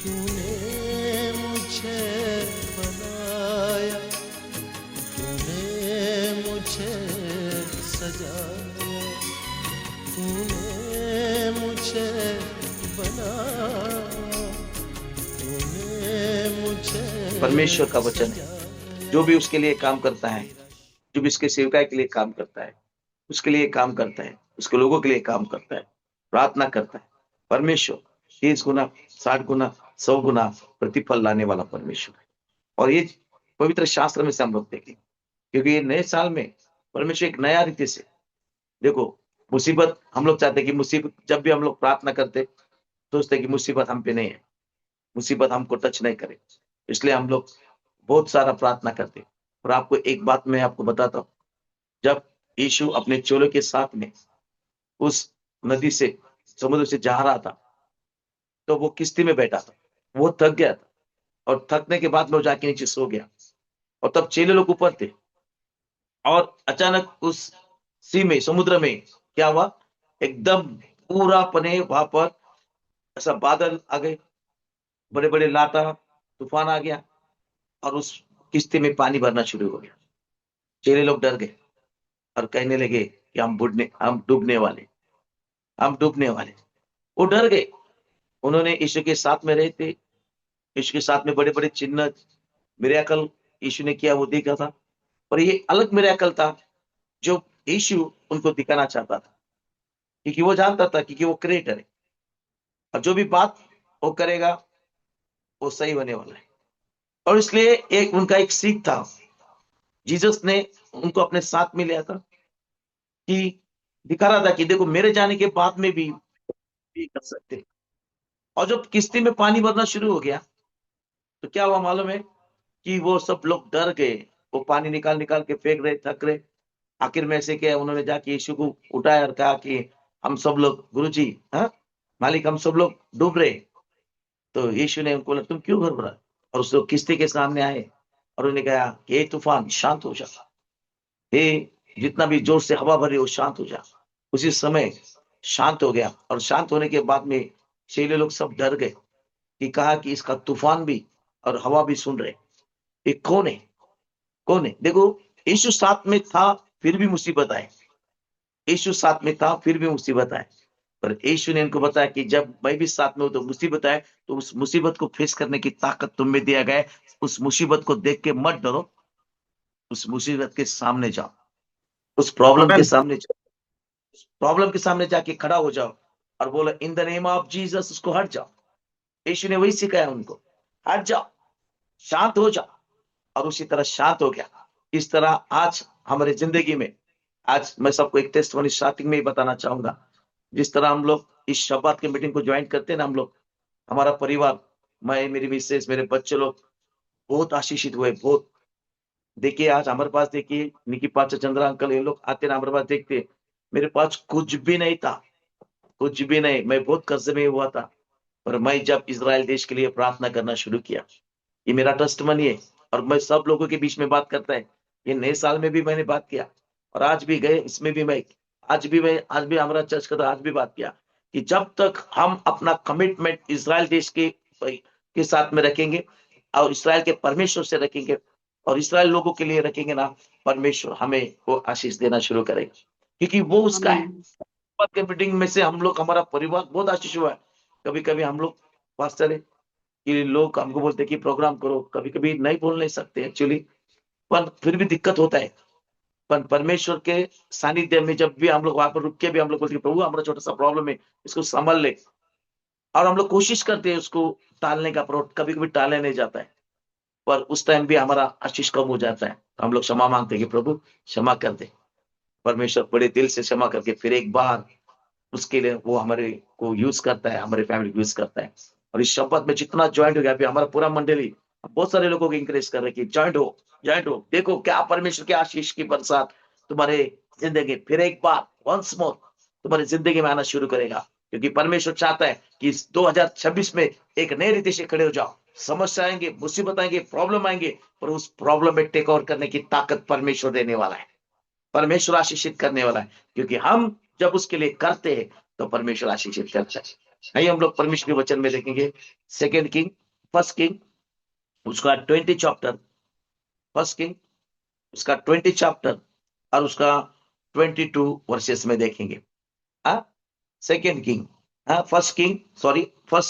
तूने मुझे बनाया, तूने मुझे सजाया, तूने मुझे बनाया, तूने मुझे परमेश्वर का वचन है, जो भी उसके लिए काम करता है, जो भी उसके सेवकाई के लिए काम करता है, उसके लिए काम करता है, उसके लोगों के लिए काम करता है, प्रार्थना करता है, परमेश्वर 30 गुना, 60 गुना, 100 गुना प्रतिफल लाने वाला परमेश्वर है। और ये पवित्र शास्त्र में से हम लोग देखें, क्योंकि ये नए साल में परमेश्वर एक नया रीति से, देखो, मुसीबत, हम लोग चाहते हैं कि मुसीबत, जब भी हम लोग प्रार्थना करते सोचते कि मुसीबत हम पे नहीं है, मुसीबत हमको टच नहीं करे, इसलिए हम लोग बहुत सारा प्रार्थना करते। और आपको एक बात मैं आपको बताता हूँ, जब यीशु अपने चेलों के साथ में उस नदी से, समुद्र से जा रहा था, तो वो किश्ती में बैठा था, वो थक गया था, और थकने के बाद वो जाके नीचे सो गया, और तब चेले लोग ऊपर थे, और अचानक उस सी में, समुद्र में क्या हुआ, एकदम पूरा पने वहां पर ऐसा बादल आ गए, बड़े बड़े लाटा, तूफान आ गया, और उस किश्ती में पानी भरना शुरू हो गया। चेले लोग डर गए और कहने लगे कि हम डूबने वाले, हम डूबने वाले। वो डर गए। उन्होंने यीशु के साथ में रहे थे, यीशु के साथ में बड़े बड़े चिन्ह, मिरेकल यीशु ने किया, वो देखा था। पर ये अलग मिरेकल था जो यीशु उनको दिखाना चाहता था, क्योंकि वो जानता था, क्योंकि वो क्रिएटर है, और जो भी बात वो करेगा वो सही होने वाला है। और इसलिए एक उनका एक सीख था, जीसस ने उनको अपने साथ में लिया था, कि दिखा रहा था कि देखो, मेरे जाने के बाद में भी कर सकते हैं। और जब किश्ती में पानी भरना शुरू हो गया, तो क्या हुआ मालूम है, कि वो सब लोग डर गए। वो पानी निकाल निकाल के फेंक रहे, थक रहे। आखिर में ऐसे क्या, उन्होंने जाके यीशु को उठाया और कहा कि हम सब लोग, गुरुजी, हाँ मालिक, हम सब लोग डूब रहे। तो यीशु ने उनको बोला, तुम क्यों घबरा, और उस लोग किश्ती के सामने आए, और उन्होंने कहा कि हे तूफान, शांत हो जा, हे जितना भी जोर से हवा भरी हो, शांत हो जा। उसी समय शांत हो गया, और शांत होने के बाद में चेले लोग सब डर गए, कि कहा कि इसका तूफान भी और हवा भी सुन रहे, ये कौन है, कौन है। देखो, यीशु साथ में था, फिर भी मुसीबत आए, यीशु साथ में था, फिर भी मुसीबत आए। पर यीशु ने इनको बताया कि जब मैं भी साथ में हूं तो मुसीबत आए, तो उस मुसीबत को फेस करने की ताकत तुम में दिया गया है। उस मुसीबत को देख के मत डरो, उस मुसीबत के सामने जाओ, उस प्रॉब्लम के आमेन। सामने जाओ, उस प्रॉब्लम के सामने जाके खड़ा हो जाओ, और बोलो, in the name of Jesus, उसको हट जाओ। यीशु ने वही सिखाया उनको, हट जाओ, शांत हो जाओ, और उसी तरह शांत हो गया। इस तरह आज हमारे जिंदगी में, आज मैं सबको एक टेस्टमनी स्टार्टिंग में ही बताना चाहूंगा। जिस तरह हम लोग इस शब्बात की मीटिंग को ज्वाइन करते हैं ना, हम लोग, हमारा परिवार, मैं, मेरी मिसेस, मेरे बच्चे लोग बहुत आशीषित हुए, बहुत। देखिए, आज हमारे पास, देखिए, निकी पाचा, चंद्रा अंकल, ये लोग आते ना हमारे पास, देखते, मेरे पास कुछ भी नहीं था, कुछ भी नहीं, मैं बहुत कर्जे में हुआ था। पर मैं जब इज़राइल देश के लिए प्रार्थना करना शुरू किया, ये मेरा टेस्टमनी है, और मैं सब लोगों के बीच में बात करता है। ये नए साल में भी मैंने बात किया, और आज भी गए, इसमें भी मैं, आज भी हमारा चर्च का, आज भी बात किया, कि जब तक हम अपना कमिटमेंट इज़राइल देश के साथ में रखेंगे, और इज़राइल के परमेश्वर से रखेंगे, और इज़राइल लोगों के लिए रखेंगे ना, परमेश्वर हमें वो आशीष देना शुरू करेगा, क्योंकि वो उसका है। आमेन। के मीटिंग में से हम लोग, हमारा परिवार बहुत आशीष हुआ है। कभी कभी हम लोग पास्टर है, कि लोग हमको बोलते हैं कि प्रोग्राम करो, कभी कभी नहीं बोल नहीं सकते एक्चुअली, पर फिर भी दिक्कत होता है। पर परमेश्वर के सानिध्य में जब भी हम लोग वहां पर रुक के भी हम लोग बोलते हैं, प्रभु हमारा छोटा सा प्रॉब्लम है, इसको संभाल ले। और हम लोग कोशिश करते हैं उसको टालने का, पर कभी कभी टाले नहीं जाता है। पर उस टाइम भी हमारा आशीष कम हो जाता है, तो हम लोग क्षमा मांगते हैं कि प्रभु क्षमा कर दे। परमेश्वर बड़े दिल से क्षमा करके फिर एक बार उसके लिए वो हमारे को यूज करता है, हमारे फैमिली को यूज करता है। और इस शपथ में जितना ज्वाइंट हो गया, अभी हमारा पूरा मंडली बहुत सारे लोगों को इंकरेज कर रहे हैं कि ज्वाइंट हो, ज्वाइंट हो। देखो क्या परमेश्वर के आशीष की बरसात तुम्हारे जिंदगी फिर एक बार, वंस मोर, तुम्हारी जिंदगी में आना शुरू करेगा, क्योंकि परमेश्वर चाहता है कि इस 2026 में एक नए रीति से खड़े हो जाओ। समस्या आएंगे, मुसीबत आएंगे, प्रॉब्लम आएंगे, पर उस प्रॉब्लम में टेक ओवर करने की ताकत परमेश्वर देने वाला है, परमेश्वर आशीषित करने वाला है, क्योंकि हम जब उसके लिए करते हैं तो परमेश्वर आशीषित करता है। आइए हम लोग परमेश्वर के वचन में देखेंगे सेकेंड किंग, फर्स्ट किंग उसका 20 चैप्टर, फर्स्ट किंग उसका 20 चैप्टर और उसका 22 वर्सेस में देखेंगे। हाँ, सेकेंड किंग, हाँ फर्स्ट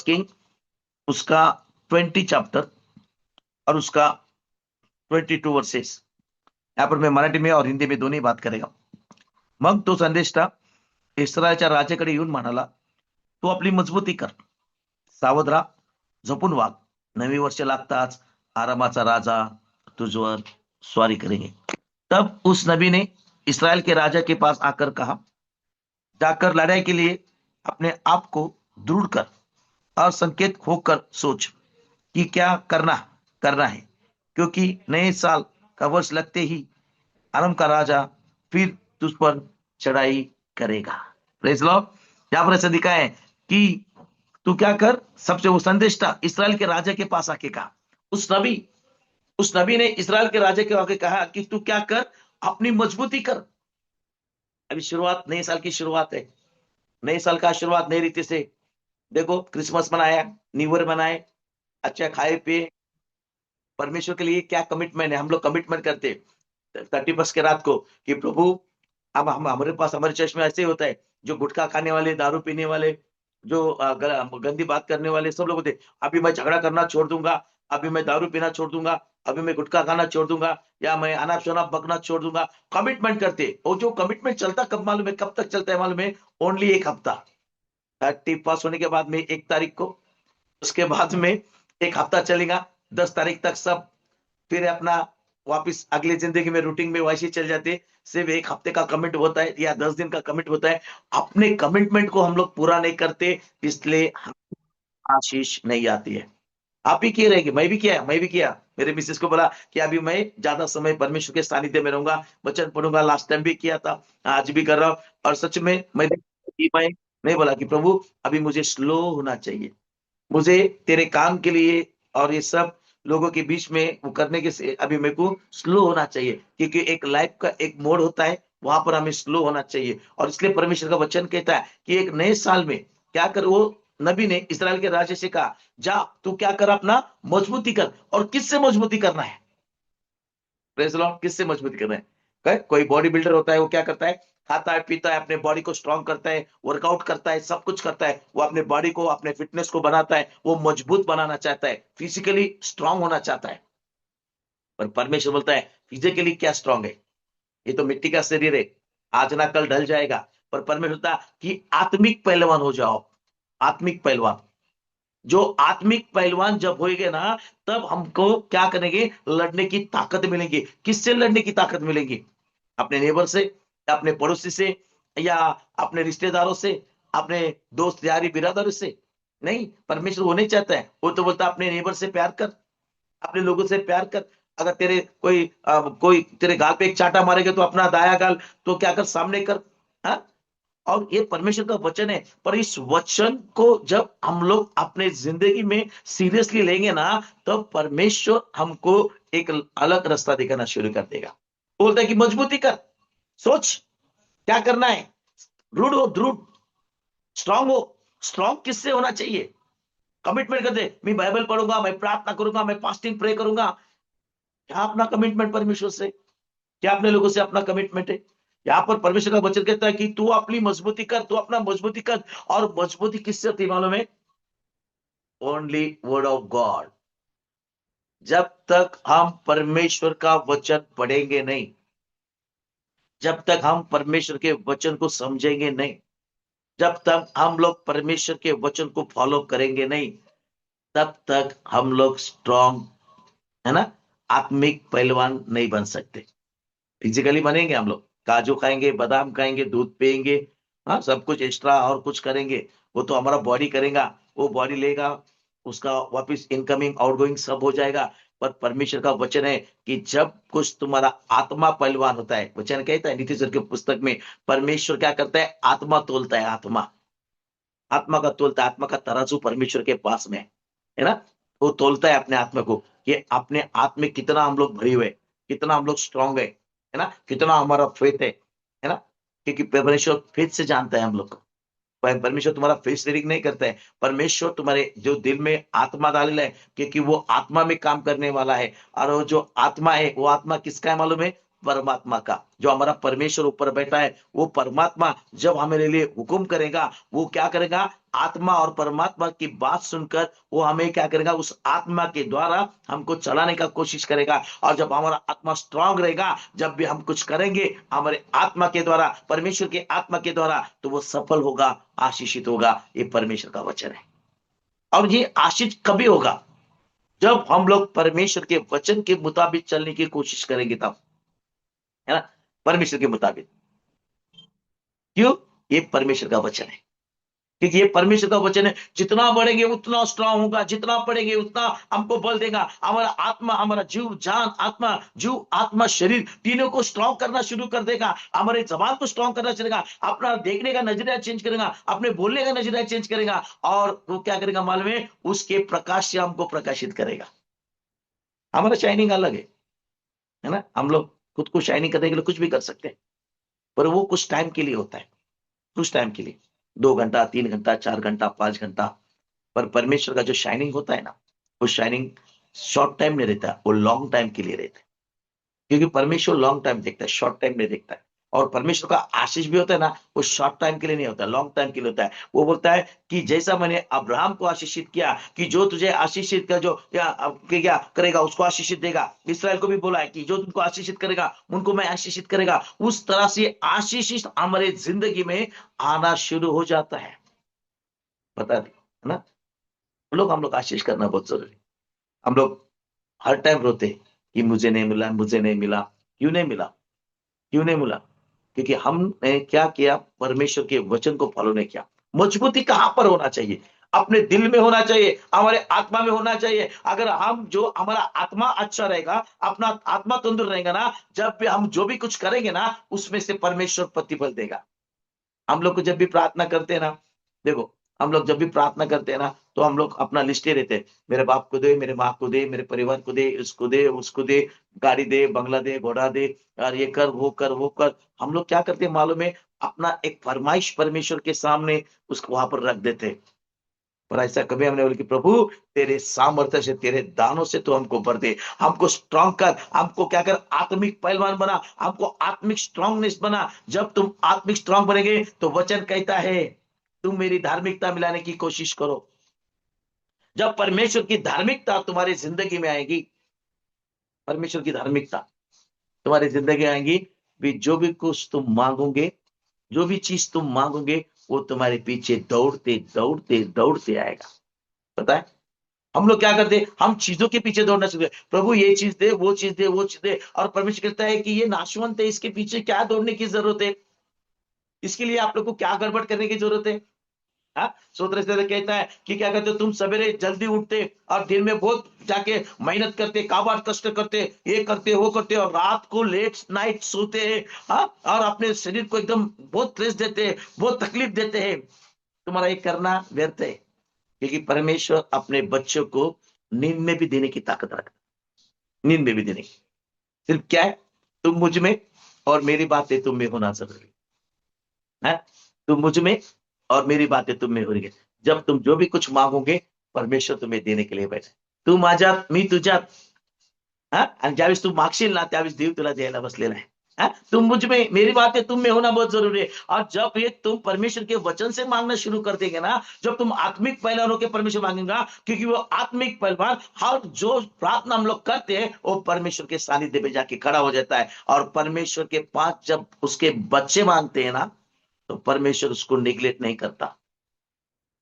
किंग उसका 20 चैप्टर और उसका 22 वर्सेस। यहाँ पर मैं मराठी में और हिंदी में दोन्ही बात करेगा। मग तो संदेष्टा इस्रायलच्या राजाकडे येऊन म्हणाला, तू आपली मजबूती कर, सावध राहा, झोपून वाग, नवी वर्ष लागताच आरामाचा राजा तुझवर स्वारी करेंगे। तब उस नबी ने इस्राएल के राजा के पास आकर कहा, जाकर लड़ाई के लिए अपने आप को दृढ़ कर और संकेत होकर सोच कि क्या करना करना है, क्योंकि नए साल का वर्ष लगते ही अरम का राजा फिर तुझ पर चढ़ाई करेगा। Praise Lord. यहां पर ऐसा दिखा है कि तू क्या कर, सबसे वो संदेश था इस्राएल के राजा के पास आके कहा, उस नबी ने इस्राएल के राजा के आके कहा कि तू क्या कर, अपनी मजबूती कर। अभी शुरुआत, नए साल की शुरुआत है, नए साल का शुरुआत नई रीति से। देखो क्रिसमस मनाया, न्यू ईयर मनाए, अच्छा खाए पिए, परमेश्वर के लिए क्या कमिटमेंट है, हम लोग कमिटमेंट करते 31 के रात को कि प्रभु, अब हम हमारे पास हमारे चर्च में ऐसे ही होता है, जो गुटखा खाने वाले, दारू पीने वाले, जो गंदी बात करने वाले सब लोग होते हैं, अभी मैं झगड़ा करना छोड़ दूंगा, अभी मैं दारू पीना छोड़ दूंगा, अभी मैं गुटखा खाना छोड़ दूंगा, या मैं अनाप शनाप बकना छोड़ दूंगा। कमिटमेंट करते, और जो कमिटमेंट चलता कब मालूम है, कब तक चलता है मालूम है, ओनली एक हफ्ता। 31 होने के बाद में 1 तारीख को, उसके बाद में एक हफ्ता चलेगा, 10 तारीख तक सब फिर अपना वापस अगली जिंदगी में रूटीन में वैसे चल जाते। सिर्फ एक हफ्ते का कमिट होता है या 10 दिन का कमिट होता है, अपने कमिटमेंट को हम लोग पूरा नहीं करते, इसलिए आशीष नहीं आती है। आप भी किए रहेंगे, मैं भी किया, मेरे मिसेस को बोला कि अभी मैं ज्यादा समय परमेश्वर के सानिध्य में रहूंगा, वचन पढ़ूंगा, लास्ट टाइम भी किया था, आज भी कर रहा हूं। और सच में मैं नहीं बोला कि प्रभु अभी मुझे स्लो होना चाहिए, मुझे तेरे काम के लिए और ये सब लोगों के बीच में वो करने के से अभी मेरे को स्लो होना चाहिए, क्योंकि एक लाइफ का एक मोड होता है, वहां पर हमें स्लो होना चाहिए। और इसलिए परमेश्वर का वचन कहता है कि एक नए साल में क्या कर, वो नबी ने इस्राएल के राजा से कहा, जा तू क्या कर, अपना मजबूती कर। और किससे मजबूती करना है? Praise Lord. किससे मजबूती करना है? कोई बॉडी बिल्डर होता है, वो क्या करता है, खाता है पीता है, अपने बॉडी को स्ट्रांग करता है, वर्कआउट करता है, सब कुछ करता है, वो अपने बॉडी को, अपने फिटनेस को बनाता है, वो मजबूत बनाना चाहता है, फिजिकली स्ट्रांग होना चाहता है। पर परमेश्वर बोलता है फिजिकली क्या स्ट्रांग है, ये तो मिट्टी का शरीर है, आज ना कल ढल जाएगा। पर परमेश्वर बोलता है कि आत्मिक पहलवान हो जाओ, आत्मिक पहलवान। जो आत्मिक पहलवान जब होएंगे ना, तब हमको क्या करेंगे, लड़ने की ताकत मिलेगी। किससे लड़ने की ताकत मिलेगी? अपने नेबर से, या अपने पड़ोसी से, या अपने रिश्तेदारों से, अपने दोस्त यारी बिरादर से? नहीं, परमेश्वर वो नहीं चाहता है। वो तो बोलता है अपने नेबर से प्यार कर, अपने लोगों से प्यार कर। अगर तेरे कोई तेरे गाल पे एक चाटा मारेगा तो अपना दाया गाल तो क्या कर, सामने कर। हाँ? और ये परमेश्वर का वचन है। पर इस वचन को जब हम लोग अपने जिंदगी में सीरियसली लेंगे ना, तो परमेश्वर हमको एक अलग रास्ता दिखाना शुरू कर देगा। बोलता है कि मजबूती कर, सोच क्या करना है, दृढ़ हो, दृढ़, स्ट्रांग हो। स्ट्रांग किससे होना चाहिए? कमिटमेंट कर दे, मैं बाइबल पढ़ूंगा, मैं प्रार्थना करूंगा, मैं फास्टिंग प्रे करूंगा। क्या अपना कमिटमेंट परमेश्वर से, क्या अपने लोगों से अपना कमिटमेंट है? यहाँ पर परमेश्वर का वचन कहता है कि तू अपनी मजबूती कर, तू अपना मजबूती कर। और मजबूती किससे होती मालूम है? Only word of God. जब तक हम परमेश्वर का वचन पढ़ेंगे नहीं, जब तक हम परमेश्वर के वचन को समझेंगे नहीं, जब तक हम लोग परमेश्वर के वचन को फॉलो करेंगे नहीं, तब तक हम लोग स्ट्रांग, है ना, आत्मिक पहलवान नहीं बन सकते। फिजिकली बनेंगे हम लोग, काजू खाएंगे, बादाम खाएंगे, दूध पिएंगे, हाँ सब कुछ एक्स्ट्रा और कुछ करेंगे, वो तो हमारा बॉडी करेगा, वो बॉडी लेगा, उसका वापस इनकमिंग आउटगोइंग सब हो जाएगा। पर परमेश्वर का वचन है कि जब कुछ तुम्हारा आत्मा पहलवान होता है, वचन कहता है नीति के पुस्तक में, परमेश्वर क्या करता है, आत्मा तोलता है, आत्मा, आत्मा का तोलता है, आत्मा का तराजू परमेश्वर के पास में है ना, वो तोलता है अपने आत्मा को कि अपने आत्मा में कितना हम लोग भरे हुए, कितना हम लोग स्ट्रांग है ना, कितना हमारा फेथ है ना, क्योंकि परमेश्वर फेथ से जानता है हम लोग को। परमेश्वर तुम्हारा फेस रीडिंग नहीं करता है। परमेश्वर तुम्हारे जो दिल में आत्मा डालेला है, क्योंकि वो आत्मा में काम करने वाला है। और वो जो आत्मा है, वो आत्मा किसका है मालूम है? परमात्मा का। जो हमारा परमेश्वर ऊपर बैठा है, वो परमात्मा जब हमारे लिए हुक्म करेगा, वो क्या करेगा? आत्मा और परमात्मा की बात सुनकर वो हमें क्या करेगा? उस आत्मा के द्वारा हमको चलाने का कोशिश करेगा। और जब हमारा आत्मा स्ट्रांग रहेगा, जब भी हम कुछ करेंगे हमारे आत्मा के द्वारा, परमेश्वर के आत्मा के द्वारा, तो वो सफल होगा, आशीषित होगा। ये परमेश्वर का वचन है। और ये आशीष कभी होगा? जब हम लोग परमेश्वर के वचन के मुताबिक चलने की कोशिश करेंगे, तब, है ना? परमेश्वर के मुताबिक। क्यों? ये परमेश्वर का वचन है, क्योंकि ये परमेश्वर का वचन है। जितना बढ़ेंगे उतना स्ट्रांग होगा, जितना पढ़ेंगे उतना हमको बल देगा। हमारा आत्मा, हमारा जीव जान, आत्मा, जीव आत्मा शरीर तीनों को स्ट्रांग करना शुरू कर देगा। हमारे जबान को स्ट्रांग करना चलेगा, अपना देखने का नजरिया चेंज करेगा, अपने बोलने का नजरिया चेंज करेगा। और वो क्या करेगा मालूम है? उसके प्रकाश से हमको प्रकाशित करेगा। हमारा शाइनिंग अलग है ना? हम लोग खुद को शाइनिंग करने के लिए कुछ भी कर सकते हैं, पर वो कुछ टाइम के लिए होता है, कुछ टाइम के लिए, 2 घंटा, 3 घंटा, 4 घंटा, 5 घंटा। पर परमेश्वर का जो शाइनिंग होता है ना, वो शाइनिंग शॉर्ट टाइम नहीं रहता, वो लॉन्ग टाइम के लिए रहता है। क्योंकि परमेश्वर लॉन्ग टाइम देखता है, शॉर्ट टाइम नहीं देखता है। और परमेश्वर का आशीष भी होता है ना, वो शॉर्ट टाइम के लिए नहीं होता, लॉन्ग टाइम के लिए होता है। वो बोलता है कि जैसा मैंने अब्राहम को आशीषित किया, कि जो तुझे आशीषित कर, जो क्या करेगा उसको आशीषित देगा। इसराइल को भी बोला है कि जो तुमको आशीषित करेगा उनको मैं आशीषित करेगा। उस तरह से आशीषित हमारे जिंदगी में आना शुरू हो जाता है। पता नहीं, है ना? हम लोग आशीष करना बहुत जरूरी। हम लोग हर टाइम रोते कि मुझे नहीं मिला, मुझे नहीं मिला। क्यों नहीं मिला? क्यों नहीं मिला? क्योंकि हमने क्या किया? परमेश्वर के वचन को फॉलो नहीं किया। मजबूती कहां पर होना चाहिए? अपने दिल में होना चाहिए, हमारे आत्मा में होना चाहिए। अगर हम, जो हमारा आत्मा अच्छा रहेगा, अपना आत्मा तंदुरुस्त रहेगा ना, जब भी हम जो भी कुछ करेंगे ना, उसमें से परमेश्वर प्रतिफल देगा। हम लोग को जब भी प्रार्थना करते हैं ना, देखो, हम लोग जब भी प्रार्थना करते हैं ना, तो हम लोग अपना लिस्टे रहते हैं। मेरे बाप को दे, मेरे माँ को दे, मेरे परिवार को दे, इसको दे, उसको दे, गाड़ी दे, बंगला दे, घोड़ा दे, और ये कर, वो कर, वो कर। हम लोग क्या करते हैं मालूम है? अपना एक फरमाइश परमेश्वर के सामने उसको वहां पर रख देते हैं। पर ऐसा कभी हमने बोले कि प्रभु, तेरे सामर्थ्य से, तेरे दानों से तो हमको भर दे, हमको स्ट्रांग कर, हमको क्या कर? आत्मिक पहलवान बना, हमको आत्मिक स्ट्रांगनेस बना। जब तुम आत्मिक स्ट्रांग बनेंगे, तो वचन कहता है तुम मेरी धार्मिकता मिलाने की कोशिश करो। जब परमेश्वर की धार्मिकता तुम्हारी जिंदगी में आएगी, परमेश्वर की धार्मिकता तुम्हारी जिंदगी में आएगी, भी जो भी कुछ तुम मांगोगे, जो भी चीज तुम मांगोगे, वो तुम्हारे पीछे दौड़ते दौड़ते दौड़ते आएगा। पता है, हम लोग क्या करते हैं? हम चीजों के पीछे दौड़ना शुरू करते हैं। प्रभु ये चीज दे, वो चीज दे, वो चीज दे। और परमेश्वर कहता है कि ये नाशवंत है, इसके पीछे क्या दौड़ने की जरूरत है? इसके लिए आप लोग को क्या गड़बड़ करने की जरूरत है? हाँ, सूत्र से कहता है कि क्या करते हो? तुम सवेरे जल्दी उठते और दिन में बहुत जाके मेहनत करते, काबाड कष्ट करते, ये करते, वो करते, और रात को लेट नाइट सोते हैं। हाँ, और अपने शरीर को एकदम बहुत स्ट्रेस देते हैं, बहुत तकलीफ देते हैं। तुम्हारा ये करना व्यर्थ है, क्योंकि परमेश्वर अपने बच्चों को नींद में भी देने की ताकत रखता है। नींद में भी देने की, सिर्फ क्या है? तुम मुझ में और मेरी बातें तुम में होना जरूरी है। तुम मुझ में और मेरी बातें तुम में हो रही है। जब तुम जो भी कुछ मांगोगे, परमेश्वर तुम्हें देने के लिए बैठे। तू माझ्यात, मी तुझ्यात. हा? आणि ज्यावेळेस तू मागशील ना, त्यावेळेस देव तुला द्यायला बसलेला है। हाँ? तुम मुझ में, मेरी बातें तुम में होना बहुत जरूरी है। और जब ये तुम परमेश्वर के वचन से मांगना शुरू कर देंगे ना, जब तुम आत्मिक पहलवान होकर परमेश्वर मांगेगा, क्योंकि वो आत्मिक पहलवान हर जो प्रार्थना हम लोग करते हैं, वो परमेश्वर के सानिध्य में जाके खड़ा हो जाता है। और परमेश्वर के पास जब उसके बच्चे मांगते हैं ना, तो परमेश्वर उसको निगलेक्ट नहीं करता।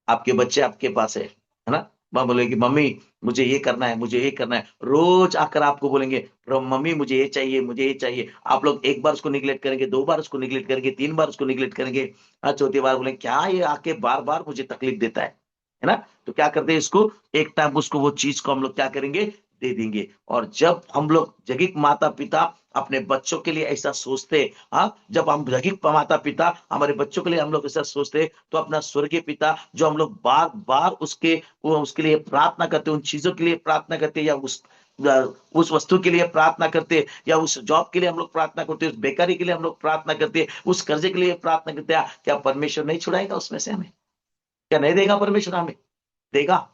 आपके बच्चे आपके पास है ना? माँ बोलेगी मम्मी मुझे ये करना है, मुझे ये करना है। रोज आकर आपको बोलेंगे मम्मी मुझे ये चाहिए, मुझे ये चाहिए। आप लोग एक बार उसको निगलेक्ट करेंगे, 2 बार उसको निगलेक्ट करेंगे, 3 बार उसको निगलेक्ट करेंगे, चौथी बार बोलेंगे क्या ये आके बार बार मुझे तकलीफ देता है ना? तो क्या करते हैं, इसको एक टाइम उसको वो चीज को हम लोग क्या करेंगे, दे देंगे। और जब हम लोग जगत माता पिता अपने बच्चों के लिए ऐसा सोचते, हाँ, जब हम जगत माता पिता हमारे बच्चों के लिए हम लोग ऐसा सोचते, तो अपना स्वर्गीय पिता जो हम लोग बार बार उसके लिए प्रार्थना करते, उन चीजों के लिए प्रार्थना करते, या उस वस्तु के लिए प्रार्थना करते, या उस जॉब के लिए हम लोग प्रार्थना करते, उस बेकारी के लिए हम लोग प्रार्थना करते, उस कर्जे के लिए प्रार्थना करते हैं, क्या परमेश्वर नहीं छुड़ाएगा उसमें से हमें? क्या नहीं देगा परमेश्वर हमें? देगा,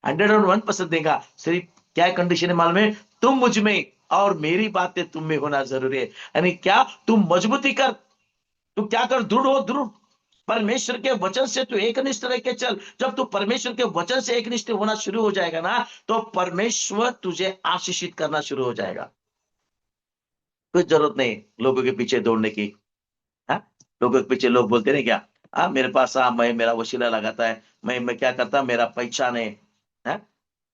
101% देगा। सिर्फ क्या कंडीशन है मालूम है? तुम मुझ में और मेरी बातें तुम में होना जरूरी है। यानी क्या? तुम मजबूती कर, तू क्या कर? दृढ़ हो, दृढ़। परमेश्वर के वचन से तू एकनिष्ठ रह के चल। जब तू परमेश्वर के वचन से एकनिष्ठ होना शुरू हो जाएगा ना, तो परमेश्वर तुझे आशीषित करना शुरू हो जाएगा। कोई जरूरत नहीं लोगों के पीछे दौड़ने की। हाँ, लोगों के पीछे लोग बोलते नहीं क्या, हाँ मेरे पास मैं मेरा वसीला लगाता है, मैं क्या करता, मेरा पहचान है। हाँ,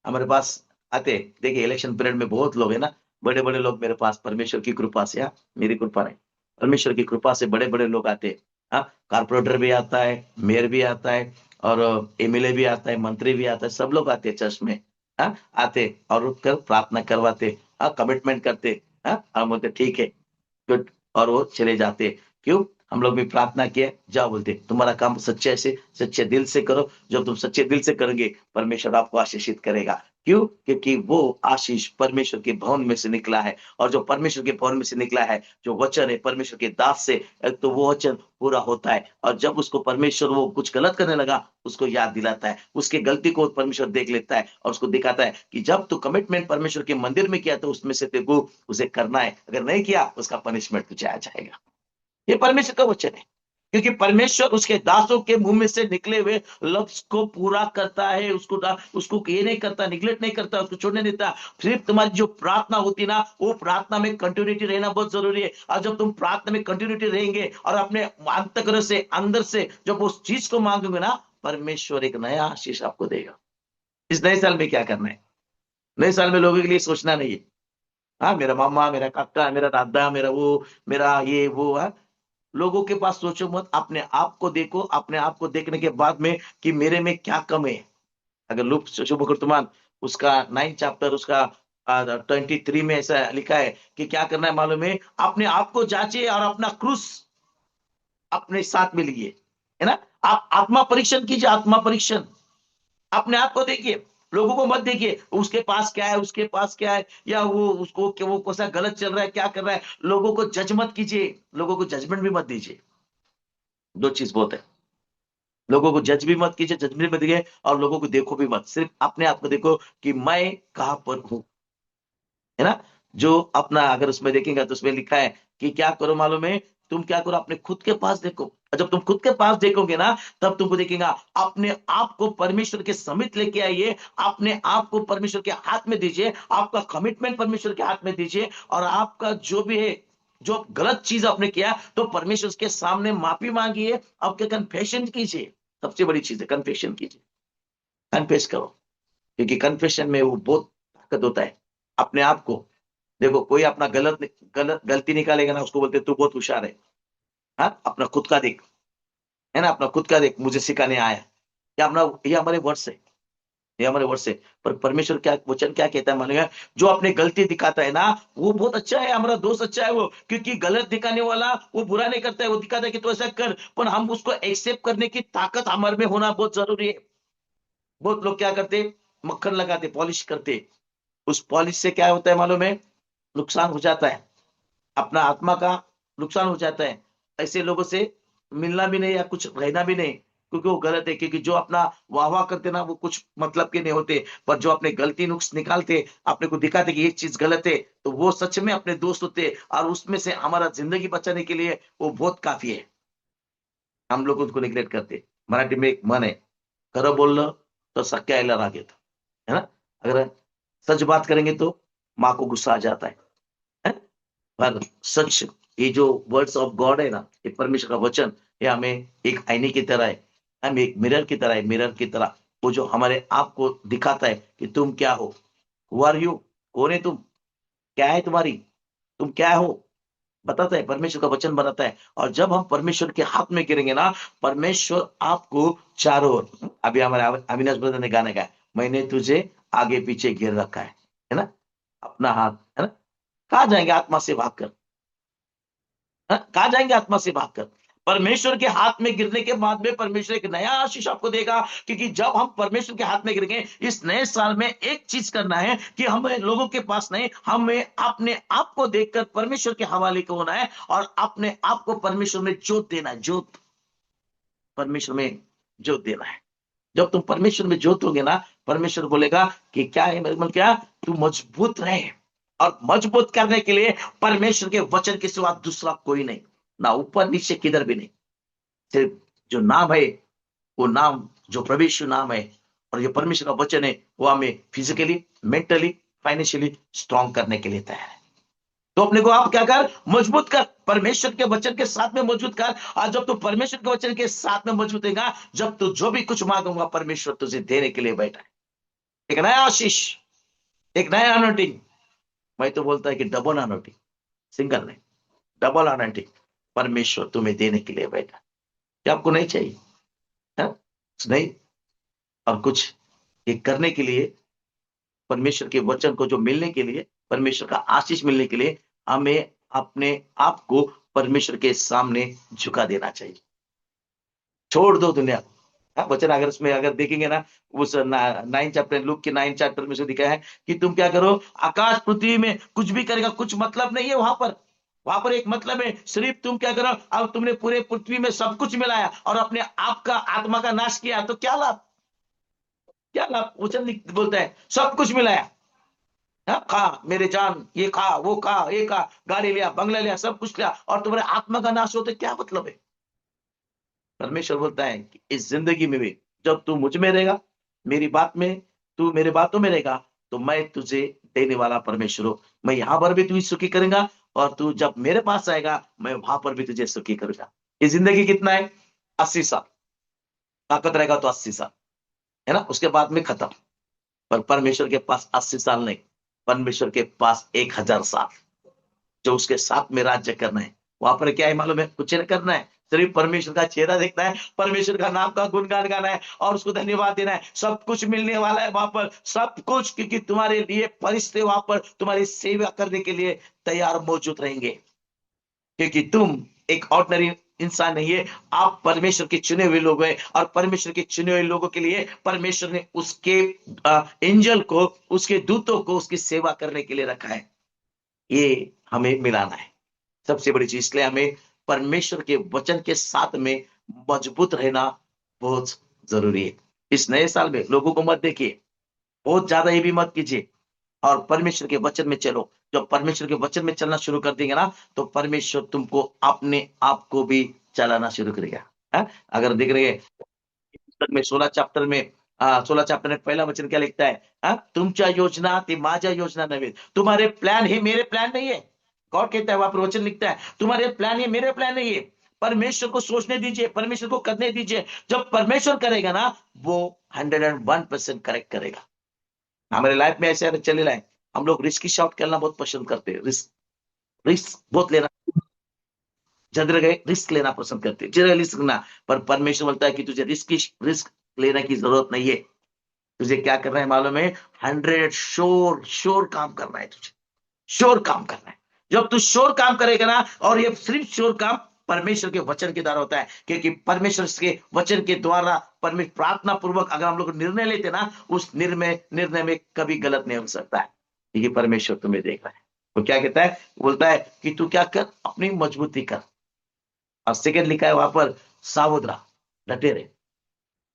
हमारे पास आते, देखिए इलेक्शन पीरियड में बहुत लोग है ना, बड़े बड़े लोग मेरे पास, परमेश्वर की कृपा से, हाँ मेरी कृपा नहीं, परमेश्वर की कृपा से बड़े बड़े लोग आते। हाँ, कारपोरेटर भी आता है, मेयर भी आता है, और एमएलए भी आता है, मंत्री भी आता है, सब लोग आते हैं चर्च में। हाँ, आते और रुक कर प्रार्थना करवाते, हाँ कमिटमेंट करते। हाँ, हम बोलते ठीक है, गुड, और वो चले जाते। क्यों? हम लोग भी प्रार्थना किए, जाओ बोलते तुम्हारा काम सच्चे से, सच्चे दिल से करो। जब तुम सच्चे दिल से करोगे, परमेश्वर आपको आशीषित करेगा। क्यों? क्योंकि वो आशीष परमेश्वर के भवन में से निकला है, और जो परमेश्वर के भवन में से निकला है, जो वचन है परमेश्वर के दास से, तो वो वचन पूरा होता है। और जब उसको परमेश्वर वो कुछ गलत करने लगा, उसको याद दिलाता है, उसकी गलती को परमेश्वर देख लेता है, और उसको दिखाता है कि जब तू कमिटमेंट परमेश्वर के मंदिर में किया, तो उसमें से तेरे को उसे करना है, अगर नहीं किया उसका पनिशमेंट तुझे आ जाएगा। ये परमेश्वर का वचन है, क्योंकि परमेश्वर उसके दासों के मुंह में से निकले हुए लफ्ज को पूरा करता है। उसको ये नहीं करता, निगलेक्ट नहीं करता, उसको छोड़ने देता। सिर्फ तुम्हारी जो प्रार्थना होती ना, वो प्रार्थना में कंटिन्यूटी रहना बहुत जरूरी है। और जब तुम प्रार्थना में कंटिन्यूटी रहेंगे और अपने अंतःकरण से, अंदर से जब उस चीज को मांगोगे ना, परमेश्वर एक नया आशीष आपको देगा। इस नए साल में क्या करना है? नए साल में लोगों के लिए सोचना नहीं है, हाँ मेरा मामा, मेरा काका, मेरा दादा, मेरा वो, मेरा ये वो है। लोगों के पास सोचो मत, अपने आप को देखो, अपने आप को देखने के बाद में कि मेरे में क्या कम है। अगर लूक शुभ वर्तमान उसका 9 चैप्टर उसका 23 में ऐसा लिखा है कि क्या करना है मालूम है? अपने आप को जांचे और अपना क्रूस अपने साथ में लिए, है ना? आप आत्मा परीक्षण कीजिए, आत्मा परीक्षण। अपने आप को देखिए, लोगों को मत देखिए उसके पास क्या है, उसके पास क्या है, या वो उसको वो कैसा गलत चल रहा है, क्या कर रहा है। लोगों को जज मत कीजिए, लोगों को जजमेंट भी मत दीजिए। दो चीज बहुत है, लोगों को जज भी मत कीजिए, जजमेंट मत दीजिए, और लोगों को देखो भी मत, सिर्फ अपने आप को देखो कि मैं कहां पर हूं, है ना? जो अपना अगर उसमें देखेंगे तो उसमें लिखा है कि क्या करो मालूम है? तुम क्या करो, अपने खुद के पास देखो, और जब तुम खुद के पास देखोगे ना, तब तुमको देखेगा अपने आप को परमेश्वर के समीप लेके आइए, अपने आप को परमेश्वर के हाथ में दीजिए, आपका कमिटमेंट परमेश्वर के हाथ में दीजिए, और आपका जो भी है, जो गलत चीज आपने किया, तो परमेश्वर के सामने माफी मांगिए, आपके कन्फेशन कीजिए। सबसे बड़ी चीज है कन्फेशन कीजिए, कन्फेस करो, क्योंकि कन्फेशन में वो बहुत ताकत होता है। अपने आप को देखो, कोई अपना गलत गलती निकालेगा ना, उसको बोलते तू बहुत होशियार है। हाँ, अपना खुद का देख, है ना? अपना खुद का देख, मुझे सिखाने आया। ये अपना, ये हमारे वर्ड्स है, ये हमारे वर्ड्स है। पर परमेश्वर क्या वचन क्या कहता है मालूम? जो अपने गलती दिखाता है ना, वो बहुत अच्छा है, हमारा दोस्त अच्छा है वो, क्योंकि गलत दिखाने वाला वो बुरा नहीं करता है, वो दिखाता है कि तू ऐसा कर, पर हम उसको एक्सेप्ट करने की ताकत हमारे में होना बहुत जरूरी है। बहुत लोग क्या करते, मक्खन लगाते, पॉलिश करते, उस पॉलिश से क्या होता है मालूम है? नुकसान हो जाता है, अपना आत्मा का नुकसान हो जाता है। ऐसे लोगों से मिलना भी नहीं, या कुछ रहना भी नहीं, क्योंकि वो गलत है। क्योंकि जो अपना वाह वाह करते ना, वो कुछ मतलब के नहीं होते, पर जो अपने गलती नुक्स निकालते, अपने को दिखाते कि ये चीज गलत है, तो वो सच में अपने दोस्त होते, और उसमें से हमारा जिंदगी बचाने के लिए वो बहुत काफी है। हम लोग उनको निग्लेक्ट करते। मराठी में एक मन है, खरं बोललं तो सख्या आईला राग येतो, है ना? अगर सच बात करेंगे तो माँ को गुस्सा आ जाता है? पर सच, ये जो वर्ड्स ऑफ गॉड है ना, ये परमेश्वर का वचन, ये हमें एक आईने की तरह है, हमें एक मिरर की तरह है, मिरर की तरह। वो जो हमारे आप को दिखाता है कि तुम क्या हो, हु आर यू, कौन है तुम, क्या है तुम्हारी, तुम क्या हो, बताता है, परमेश्वर का वचन बताता है। और जब हम परमेश्वर के हाथ में गिरेंगे ना, परमेश्वर आपको चारों ओर, अभी हमारे अविनाश ब्रदर ने गाना गाया, मैंने तुझे आगे पीछे घेर रखा है ना? अपना हाथ, है ना? कहा जाएंगे आत्मा से भागकर? कहा जाएंगे आत्मा से भागकर? परमेश्वर के हाथ में गिरने के बाद में परमेश्वर एक नया आशीष आपको देगा, क्योंकि जब हम परमेश्वर के हाथ में गिरेंगे, इस नए साल में एक चीज करना है कि हमें लोगों के पास नहीं, हमें अपने आप को देखकर परमेश्वर के हवाले को होना है और अपने आप को परमेश्वर में जोत देना है। जोत, परमेश्वर में जोत देना है। जब तुम परमेश्वर में जोत होगे ना, परमेश्वर बोलेगा कि क्या है मेरे मन, क्या तू मजबूत रहे। और मजबूत करने के लिए परमेश्वर के वचन के सिवा दूसरा कोई नहीं, ना ऊपर नीचे किधर भी नहीं। सिर्फ जो नाम है, वो नाम जो प्रभु यीशु नाम है, और जो परमेश्वर का वचन है, वो हमें फिजिकली, मेंटली, फाइनेंशियली स्ट्रांग करने के लिए तैयार है। तो अपने को आप क्या कर, मजबूत कर, परमेश्वर के वचन के साथ में मजबूत कर। और जब तू परमेश्वर के वचन के साथ में मजबूत होगा, जब तू जो भी कुछ मांगूंगा, परमेश्वर तुझे देने के लिए बैठा है। एक नया आशीष, एक नया अनोटिंग। मैं तो बोलता है कि डबल अनोटिंग, सिंगल नहीं, डबल अनोटिंग परमेश्वर तुम्हें देने के लिए बैठा। क्या आपको नहीं चाहिए है? नहीं। और कुछ ये करने के लिए, परमेश्वर के वचन को जो मिलने के लिए, परमेश्वर का आशीष मिलने के लिए, हमें अपने आप को परमेश्वर के सामने झुका देना चाहिए। छोड़ दो दुनिया। वचन अगर उसमें अगर देखेंगे ना, उस 9 चैप्टर, लूक के 9 चैप्टर में से दिखा है कि तुम क्या करो, आकाश पृथ्वी में कुछ भी करेगा, कुछ मतलब नहीं है वहां पर एक मतलब है, सिर्फ तुम क्या करो, अब तुमने पूरे पृथ्वी में सब कुछ मिलाया और अपने आप का, आत्मा का नाश किया, तो क्या लाभ, क्या लाभ। वचन बोलता है सब कुछ मिलाया, खा मेरे जान, ये खा, वो खा, ये खा, गाड़ी लिया, बंगला लिया, सब कुछ लिया, और तुम्हारे आत्मा का नाश होता, क्या मतलब है। परमेश्वर बोलता है कि इस जिंदगी में भी जब तू मुझ में रहेगा, मेरी बात में, तू मेरे बातों में रहेगा, तो मैं तुझे देने वाला परमेश्वर हूं। मैं यहां पर भी तुझे सुखी करूंगा, और तू जब मेरे पास आएगा, मैं वहां पर भी तुझे सुखी करूंगा। ये जिंदगी कितना है, 80 साल ताकत रहेगा तो 80 साल, है ना, उसके बाद में खत्म। पर परमेश्वर के पास 80 साल नहीं, परमेश्वर के पास 1000 साल, जो उसके साथ में राज्य करना है। वहां पर क्या है मालूम है, कुछ नहीं करना है, सिर्फ परमेश्वर का चेहरा देखना है, परमेश्वर का नाम का गुणगान गाना है, और उसको धन्यवाद देना है। सब कुछ मिलने वाला है वहां पर, सब कुछ, क्योंकि तुम्हारे लिए फरिश्ते वहां पर तुम्हारी सेवा करने के लिए तैयार मौजूद रहेंगे। क्योंकि तुम एक ऑर्डिनरी इंसान नहीं है, आप परमेश्वर के चुने हुए लोग हैं, और परमेश्वर के चुने हुए लोगों के लिए परमेश्वर ने उसके एंजल को, उसके दूतों को उसकी सेवा करने के लिए रखा है। ये हमें मिलाना है सबसे बड़ी चीज। इसलिए हमें परमेश्वर के वचन के साथ में मजबूत रहना बहुत जरूरी है। इस नए साल में लोगों को मत देखिए, बहुत ज्यादा ये भी मत कीजिए, और परमेश्वर के वचन में चलो। जब परमेश्वर के वचन में चलना शुरू कर देंगे ना, तो परमेश्वर तुमको अपने आप को भी चलाना शुरू करेगा। अगर देख रहे हैं पुस्तक में 16 चैप्टर में, 16 चैप्टर में पहला वचन क्या लिखता है, तुमच्या योजना ती माझ्या योजना नव्हे। तुम्हारे प्लान है, मेरे प्लान नहीं है। गॉड कहता है, वहां पर वचन लिखता है, तुम्हारे प्लान है, मेरे प्लान नहीं है। परमेश्वर को सोचने दीजिए, परमेश्वर को करने दीजिए। जब परमेश्वर करेगा ना, वो 101% करेक्ट करेगा। हमारे लाइफ में ऐसे चलेगा है, हम लोग रिस्की शॉट करना बहुत पसंद करते हैं, रिस्क रिस्क बहुत लेना, जगह गए रिस्क लेना पसंद करते हैं, जरा रिस्क ना। पर परमेश्वर बोलता है कि तुझे रिस्क लेने की जरूरत नहीं है। तुझे क्या करना है मालूम है, 100 श्योर श्योर काम करना है, तुझे श्योर काम करना है। जब तू श्योर काम करेगा ना, और ये सिर्फ श्योर काम परमेश्वर के वचन के द्वारा होता है, क्योंकि परमेश्वर के वचन के द्वारा, परमेश्वर प्रार्थना पूर्वक अगर हम लोग निर्णय लेते ना, उस निर्णय में कभी गलत नहीं हो सकता है, क्योंकि परमेश्वर तुम्हें देख रहा है। वो क्या कहता है, बोलता है कि तू क्या कर, अपनी मजबूती कर। और सेकंड लिखा है वहां पर, सावध रहा, डटे रहे।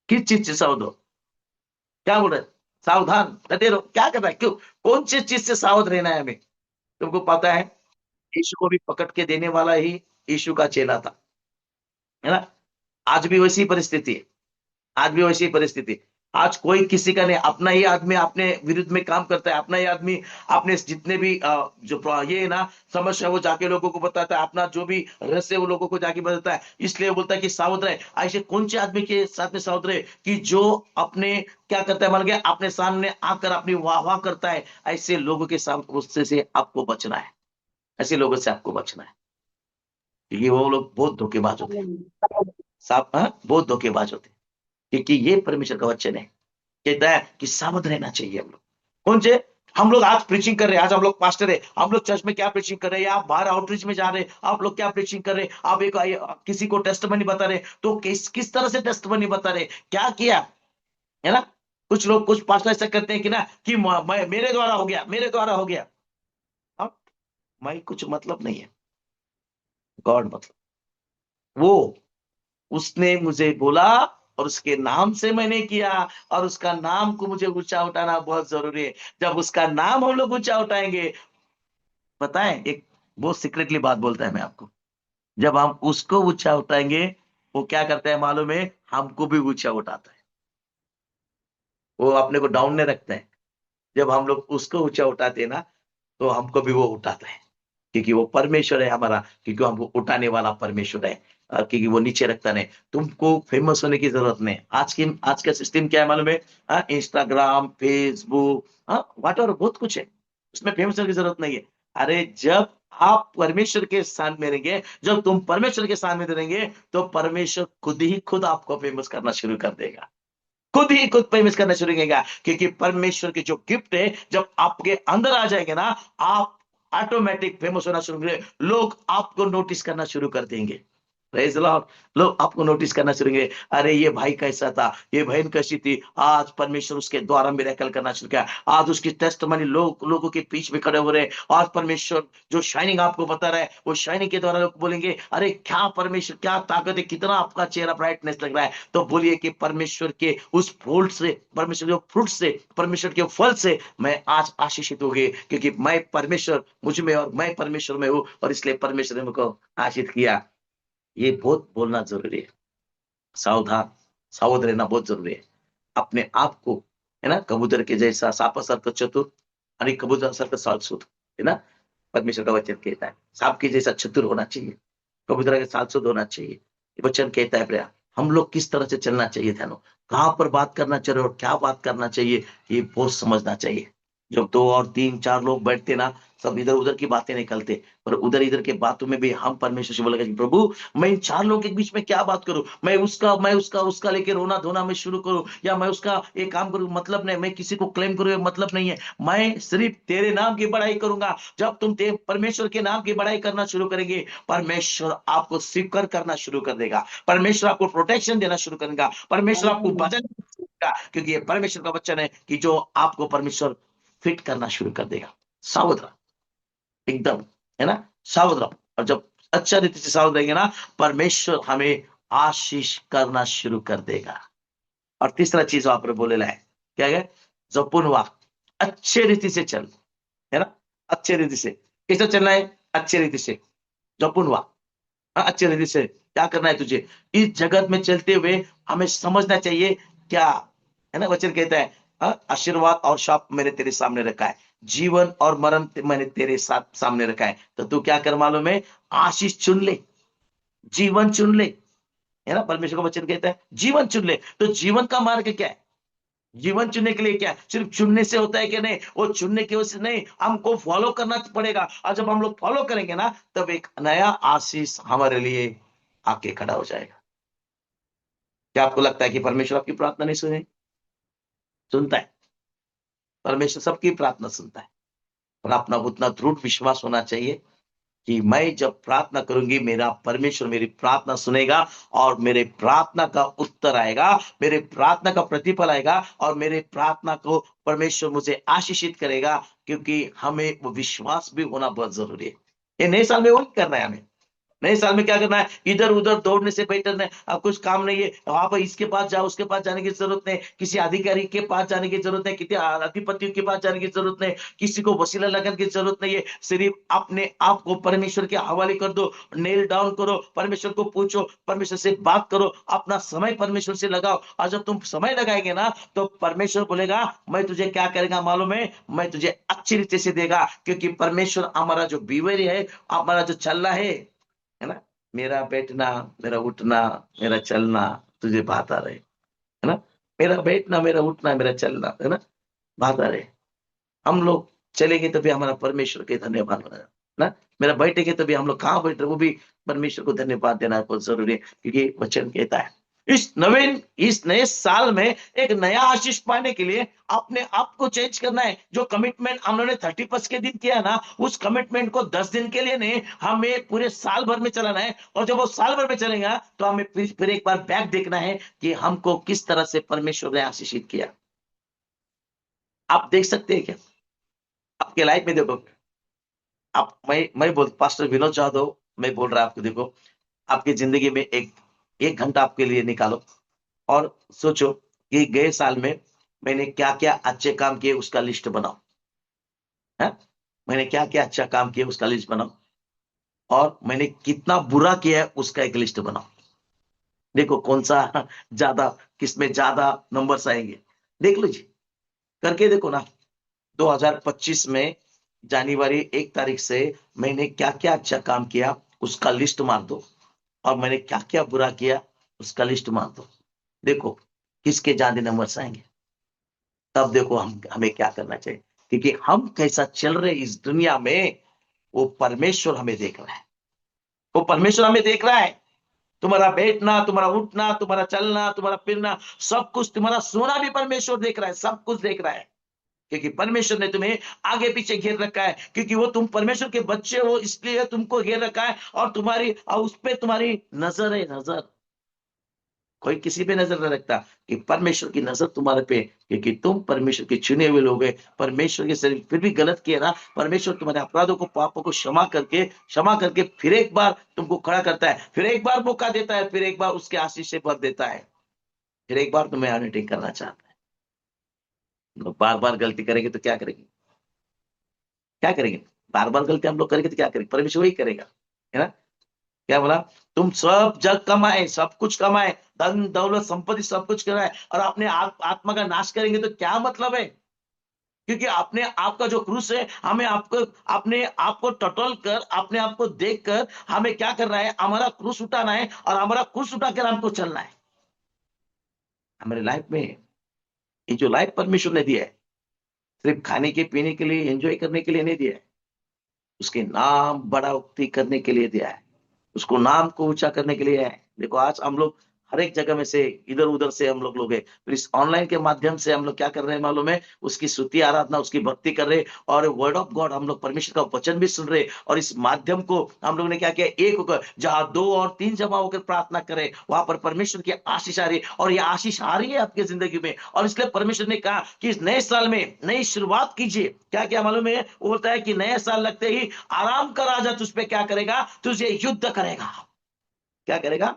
किस चीज से सावध हो, क्या बोल रहे, सावधान डटे रहो, क्या कर रहा है, क्यों, कौन सी चीज से सावध रहना है हमें। तुमको पता है, यीशु को भी पकड़ के देने वाला ही यीशु का चेला था, है ना। आज भी वैसी परिस्थिति है, आज भी वैसी परिस्थिति। आज कोई किसी का नहीं, अपना ही आदमी अपने विरुद्ध में काम करता है, अपना ही आदमी अपने जितने भी जो ये है ना समस्या, वो जाके लोगों को बताता है, अपना जो भी रहस्य वो लोगों को जाके बताता है। इसलिए बोलता है कि सावध रहे। ऐसे कौन से आदमी के साथ में सावध रहे, कि जो अपने क्या करता है मान गया, अपने सामने आकर अपनी वाह वाह करता है। ऐसे लोगों के साथ उससे से आपको बचना है, ऐसे लोगों से आपको बचना है। ये वो लोग बहुत धोखेबाज होते हैं, साफ, बहुत धोखेबाज होते हैं, क्योंकि ये परमेश्वर का वचन है, कहता है कि सावध रहना चाहिए हम लोग। कौन से, हम लोग आज प्रीचिंग कर रहे हैं, आज हम लोग पास्टर है, हम लोग चर्च में क्या प्रीचिंग कर रहे हैं, आप बाहर आउटरीच में जा रहे हैं, आप लोग क्या प्रीचिंग कर रहे हैं, आप एक किसी को टेस्टमनी बता रहे, तो किस तरह से टेस्टमनी बता रहे, क्या किया, है ना। कुछ लोग, कुछ पास्टर ऐसा करते हैं कि ना कि मेरे द्वारा हो गया, मेरे द्वारा हो गया। अब मैं कुछ मतलब नहीं है, गॉड मतलब। वो उसने मुझे बोला और उसके नाम से मैंने किया, और उसका नाम को मुझे ऊंचा उठाना बहुत जरूरी है। जब उसका नाम हम लोग ऊंचा उठाएंगे, बताएं एक बहुत सीक्रेटली बात बोलता है मैं आपको, जब हम उसको ऊंचा उठाएंगे, वो क्या करता है मालूम है, हमको भी ऊंचा उठाता है। वो अपने को डाउन नहीं रखता है। जब हम लोग उसको ऊंचा उठाते हैं ना, तो हमको भी वो उठाता है, क्योंकि वो परमेश्वर है हमारा, क्योंकि हमको उठाने वाला परमेश्वर है। क्योंकि वो नीचे रखता नहीं। तुमको फेमस होने की जरूरत नहीं। आज का सिस्टम क्या है मालूम है, इंस्टाग्राम, फेसबुक, व्हाट और बहुत कुछ है, उसमें फेमस होने की जरूरत नहीं है। अरे जब आप परमेश्वर के स्थान में रहेंगे, जब तुम परमेश्वर के स्थान में रहेंगे, तो परमेश्वर खुद ही खुद आपको फेमस करना शुरू कर देगा, खुद ही खुद फेमस करना शुरू करेगा। क्योंकि परमेश्वर के जो गिफ्ट है जब आपके अंदर आ जाएंगे ना, आप ऑटोमेटिक फेमस होना शुरू करेंगे, लोग आपको नोटिस करना शुरू कर देंगे। Praise the Lord. लोग आपको नोटिस करना शुरू करेंगे, अरे ये भाई कैसा था, ये बहन कैसी थी, आज परमेश्वर उसके द्वारा मिरेकल करना शुरू किया, आज उसकी टेस्टमनी लोगों के बीच में खड़े हो रहे हैं। आज परमेश्वर जो शाइनिंग आपको बता रहा है, वो शाइनिंग के द्वारा लोग बोलेंगे, अरे क्या परमेश्वर, क्या ताकत है, कितना आपका चेहरा ब्राइटनेस लग रहा है। तो बोलिए कि परमेश्वर के उस फ्रूट से, परमेश्वर के फ्रूट से, परमेश्वर के फल से मैं आज आशीषित हो गए, क्योंकि मैं परमेश्वर मुझ में और मैं परमेश्वर में हूं, और इसलिए परमेश्वर ने मुझको आशीषित किया। ये बहुत बोलना जरूरी है। सावधान, सावध रहना बहुत जरूरी है। अपने आप को, है ना, कबूतर के जैसा, सापासारखं चतुर आणि कबूतरासारखं सालसूद, है ना, परमेश्वर का वचन कहता है। सांप के जैसा चतुर होना चाहिए, कबूतर के सालसूद होना चाहिए। ये वचन कहता है प्रिया, हम लोग किस तरह से चलना चाहिए ध्यानो, कहां पर बात करना चाहिए और क्या बात करना चाहिए, ये बहुत समझना चाहिए। जब 2 और 3 4 लोग बैठते ना, सब इधर उधर की बातें निकलते, पर उधर इधर के बातों में भी हम परमेश्वर से बोलेगा कि प्रभु, मैं इन 4 लोगों के बीच में क्या बात करूं, मैं उसका लेके रोना धोना मैं शुरू करूं, या मैं उसका एक काम करूं, मतलब नहीं, मैं किसी को क्लेम करूं, मतलब नहीं है। मैं सिर्फ तेरे नाम की बड़ाई करूंगा। जब तुम परमेश्वर के नाम की बड़ाई करना शुरू करेंगे, परमेश्वर आपको स्वीकार करना शुरू कर देगा, परमेश्वर आपको प्रोटेक्शन देना शुरू करेगा, परमेश्वर आपको बदलना शुरू करेगा, क्योंकि ये परमेश्वर का वचन है कि जो आपको परमेश्वर फिट करना शुरू कर देगा। सावध रहो, एकदम, है ना, सावध रहो। और जब अच्छा रीति से सावध रहेंगे ना, परमेश्वर हमें आशीष करना शुरू कर देगा। और तीसरा चीज वहां पर बोलेला है, क्या है, जपून वाह, अच्छे रीति से चल, है ना, अच्छे रीति से। कैसे चलना है, अच्छे रीति से, जपून वाह। अच्छे रीति से क्या करना है तुझे, इस जगत में चलते हुए हमें समझना चाहिए क्या, है ना। वचन कहता है, आशीर्वाद और शाप मैंने तेरे सामने रखा है, जीवन और मरण मैंने तेरे साथ सामने रखा है। तो तू क्या कर मालूम है, आशीष चुन ले, जीवन चुन ले, है ना। परमेश्वर का वचन कहता है जीवन चुन ले। तो जीवन का मार्ग क्या है, जीवन चुनने के लिए क्या है, सिर्फ चुनने से होता है कि नहीं, वो चुनने की वजह से नहीं, हमको फॉलो करना पड़ेगा। और जब हम लोग फॉलो करेंगे ना, तब एक नया आशीष हमारे लिए आके खड़ा हो जाएगा। क्या आपको लगता है कि परमेश्वर आपकी प्रार्थना नहीं सुने, सुनता है। परमेश्वर सबकी प्रार्थना सुनता है, पर अपना उतना दृढ़ विश्वास होना चाहिए कि मैं जब प्रार्थना करूंगी, मेरा परमेश्वर मेरी प्रार्थना सुनेगा, और मेरे प्रार्थना का उत्तर आएगा, मेरे प्रार्थना का प्रतिफल आएगा, और मेरे प्रार्थना को परमेश्वर मुझे आशीषित करेगा। क्योंकि हमें वो विश्वास भी होना बहुत जरूरी है। ये नए साल में वही करना है हमें। नए साल में क्या करना है, इधर उधर दौड़ने से बेहतर नहीं, अब कुछ काम नहीं है, वहां पर इसके पास जाओ, उसके पास जाने की जरूरत नहीं, किसी अधिकारी के पास जाने की जरूरत नहीं, किसी अधिपति के पास जाने की जरूरत नहीं, किसी को वसीला लगाने की जरूरत नहीं है। सिर्फ अपने आप को परमेश्वर के हवाले कर दो, नेल डाउन करो, परमेश्वर को पूछो, परमेश्वर से बात करो, अपना समय परमेश्वर से लगाओ। और जब तुम समय लगाएंगे ना, तो परमेश्वर बोलेगा, मैं तुझे क्या करेगा मालूम है, मैं तुझे अच्छी रीति से देगा। क्योंकि परमेश्वर हमारा जो बिहेवियर है, हमारा जो चल रहा है ना, मेरा बैठना, मेरा उठना, मेरा चलना तुझे भाता रहे, है ना। मेरा बैठना, मेरा उठना, मेरा चलना, है ना, भाता रहे। हम लोग चलेंगे तभी हमारा परमेश्वर के धन्यवाद होना, ना। मेरा बैठेंगे तभी हम लोग कहाँ बैठ रहे, वो भी परमेश्वर को धन्यवाद देना बहुत जरूरी है। क्योंकि वचन कहता है इस नए साल में एक नया आशीष पाने के लिए अपने आप को चेंज करना है। जो कमिटमेंट हम लोगों ने 31 के दिन किया ना, उस कमिटमेंट को 10 दिन के लिए नहीं, हमें पूरे साल भर में चलाना है। और जब वो साल भर में चलेगा तो हमें फिर एक बार बैक देखना है कि हमको किस तरह से परमेश्वर ने आशीषित किया। आप देख सकते हैं क्या आपके लाइफ में? देखो, आप मैं बोल पास्टर विनोद जाधव मैं बोल रहा आपको, देखो आपकी जिंदगी में एक एक घंटा आपके लिए निकालो और सोचो कि गए साल में मैंने क्या क्या अच्छे काम किए उसका लिस्ट बनाओ। है, मैंने क्या क्या अच्छा काम किया उसका लिस्ट बनाओ, और मैंने कितना बुरा किया है उसका एक लिस्ट बनाओ। देखो कौन सा ज्यादा, किसमें ज्यादा नंबर्स आएंगे, देख लीजिए, करके देखो ना। 2025 में जनवरी 1 तारीख से मैंने क्या क्या अच्छा काम किया उसका लिस्ट मार दो, और मैंने क्या क्या बुरा किया उसका लिस्ट मार दो। देखो किसके ज्यादा नंबर्स आएंगे। तब देखो हमें क्या करना चाहिए, क्योंकि हम कैसा चल रहे इस दुनिया में, वो परमेश्वर हमें देख रहा है। वो परमेश्वर हमें देख रहा है। तुम्हारा बैठना, तुम्हारा उठना, तुम्हारा चलना, तुम्हारा फिरना, सब कुछ, तुम्हारा सोना भी परमेश्वर देख रहा है, सब कुछ देख रहा है। क्योंकि परमेश्वर ने तुम्हें आगे पीछे घेर रखा है, क्योंकि वो तुम परमेश्वर के बच्चे हो, इसलिए तुमको घेर रखा है। और उस पे तुम्हारी नजर है, नजर। कोई किसी पे नजर नहीं रखता, कि परमेश्वर की नजर तुम्हारे पे, क्योंकि तुम परमेश्वर के चुने हुए लोग हैं। परमेश्वर के शरीर फिर भी गलत किया ना, परमेश्वर तुम्हारे अपराधों को, पापों को क्षमा करके फिर एक बार तुमको खड़ा करता है, फिर एक बार मौका देता है, फिर एक बार उसके आशीष से भर देता है, फिर एक बार तुम्हें अनटिंग करना चाहता है। लोग बार बार गलती करेंगे तो क्या करेंगे? क्या करेंगे? बार बार गलती हम लोग करेंगे तो क्या करेंगे? परमेश्वर वही करेगा, है ना? क्या बोला? तुम सब जग कमाए, सब कुछ कमाए, धन दौलत संपत्ति सब कुछ कराए, और अपने आत्मा का नाश करेंगे तो क्या मतलब है? क्योंकि अपने आप का जो क्रूस है, हमें आपको अपने आप को टटोल कर, अपने आप को देख कर हमें क्या करना है? हमारा क्रूस उठाना है, और हमारा क्रूस उठाकर हमको चलना है। हमारे लाइफ में ये जो लाइफ परमेश्वर ने दिया है, सिर्फ खाने के पीने के लिए, एंजॉय करने के लिए नहीं दिया है, उसके नाम बड़ा उक्ति करने के लिए दिया है, उसको नाम को ऊंचा करने के लिए है। देखो आज हम लोग हर एक जगह में से, इधर उधर से हम लोग हैं, फिर इस ऑनलाइन के माध्यम से हम लोग क्या कर रहे हैं मालूम है? उसकी स्तुति आराधना, उसकी भक्ति कर रहे हैं, और वर्ड ऑफ गॉड, हम लोग परमेश्वर का वचन भी सुन रहे हैं। और इस माध्यम को हम लोग ने क्या किया? एक होकर, जहां 2 और 3 जमा होकर प्रार्थना करें, वहां पर परमेश्वर की आशीष आ रही है, और ये आशीष आ रही है आपकी जिंदगी में। और इसलिए परमेश्वर ने कहा कि इस नए साल में नई शुरुआत कीजिए। क्या क्या मालूम है? वो होता है कि नया साल लगते ही आराम का राजा तुझ पे क्या करेगा? तुझे युद्ध करेगा। क्या करेगा?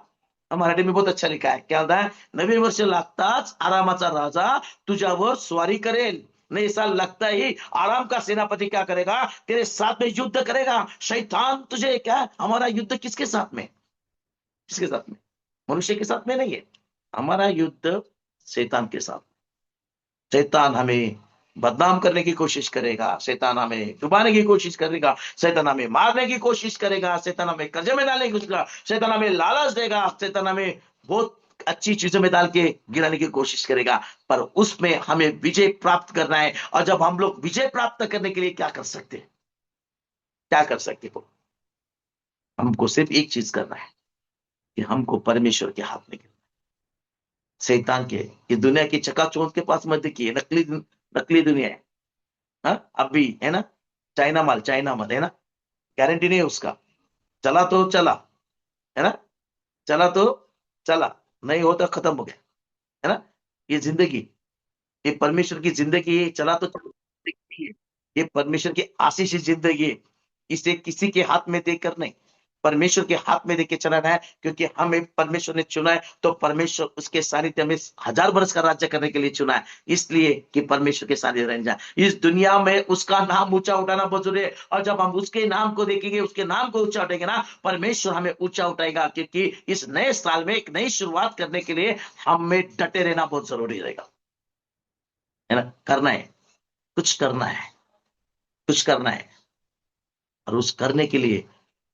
मराठी में बहुत अच्छा लिखा है, क्या होता है? नवे वर्ष लागताच आरामाचा राजा तुझ्यावर स्वारी करेल। नए साल लगता ही आराम का सेनापति क्या करेगा? तेरे साथ में युद्ध करेगा। शैतान तुझे क्या, हमारा युद्ध किसके साथ में? किसके साथ में? मनुष्य के साथ में नहीं है, हमारा युद्ध शैतान के साथ। शैतान हमें बदनाम करने की कोशिश करेगा, शैतान हमें डुबाने की कोशिश करेगा, शैतान हमें मारने की कोशिश करेगा, शैतान हमें कर्जे में डालने की कोशिश करेगा, शैतान हमें लालच देगा, शैतान हमें बहुत अच्छी चीजों में डाल के गिराने की कोशिश करेगा। पर उसमें हमें विजय प्राप्त करना है। और जब हम लोग विजय प्राप्त करने के लिए क्या कर सकते हैं? क्या कर सकते हो? हमको सिर्फ एक चीज करना है, कि हमको परमेश्वर के हाथ में, शैतान के, ये दुनिया की चकाचौंध के पास मत देखिए, नकली नकली दुनिया है। हाँ, अब भी है ना, चाइना माल है ना, गारंटी नहीं है उसका। चला तो चला, है ना, चला तो चला, नहीं होता खत्म हो गया, है ना। ये जिंदगी, ये परमेश्वर की जिंदगी है, चला तो चला, ये परमेश्वर की आशीष जिंदगी है। इसे किसी के हाथ में देकर नहीं, परमेश्वर के हाथ में देके चलाना है। क्योंकि हमें परमेश्वर ने चुना है, तो परमेश्वर उसके सानिध्य में 1000 वर्ष का राज्य करने के लिए चुना है, इसलिए कि परमेश्वर के सानिध्य रह जाए। इस दुनिया में उसका नाम ऊंचा उठाना बहुत जरूरी है। और जब हम उसके नाम को देखेंगे, उसके नाम को ऊंचा उठाएंगे ना, परमेश्वर हमें ऊंचा उठाएगा। क्योंकि इस नए साल में एक नई शुरुआत करने के लिए हमें डटे रहना बहुत जरूरी रहेगा, है ना। करना है, कुछ करना है, कुछ करना है। और उस करने के लिए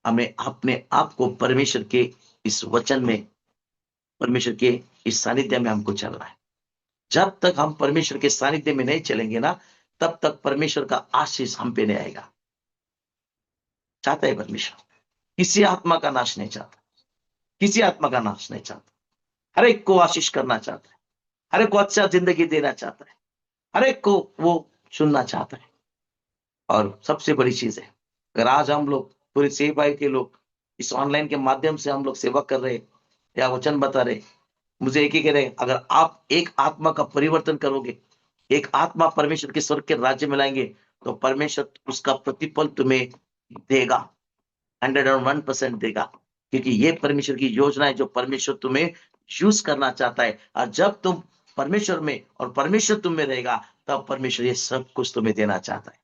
हमें अपने आप को परमेश्वर के इस वचन में, परमेश्वर के इस सानिध्य में हमको चलना है। जब तक हम परमेश्वर के सानिध्य में नहीं चलेंगे ना, तब तक परमेश्वर का आशीष हम पे नहीं आएगा। चाहता है परमेश्वर, किसी आत्मा का नाश नहीं चाहता, किसी आत्मा का नाश नहीं चाहता। हर एक को आशीष करना चाहता है, हर एक को अच्छा जिंदगी देना चाहता है, हर एक को वो सुनना चाहता है। और सबसे बड़ी चीज है, अगर आज हम लोग पूरे सेवाई के लोग इस ऑनलाइन के माध्यम से हम लोग सेवा कर रहे या वचन बता रहे, मुझे एक ही कह रहे, अगर आप एक आत्मा का परिवर्तन करोगे, एक आत्मा परमेश्वर के स्वर्ग के राज्य में लाएंगे, तो परमेश्वर उसका प्रतिफल तुम्हें देगा, 101% देगा। क्योंकि ये परमेश्वर की योजना है जो परमेश्वर तुम्हें यूज करना चाहता है। और जब तुम परमेश्वर में और परमेश्वर तुम में रहेगा, तब परमेश्वर ये सब कुछ तुम्हें देना चाहता है।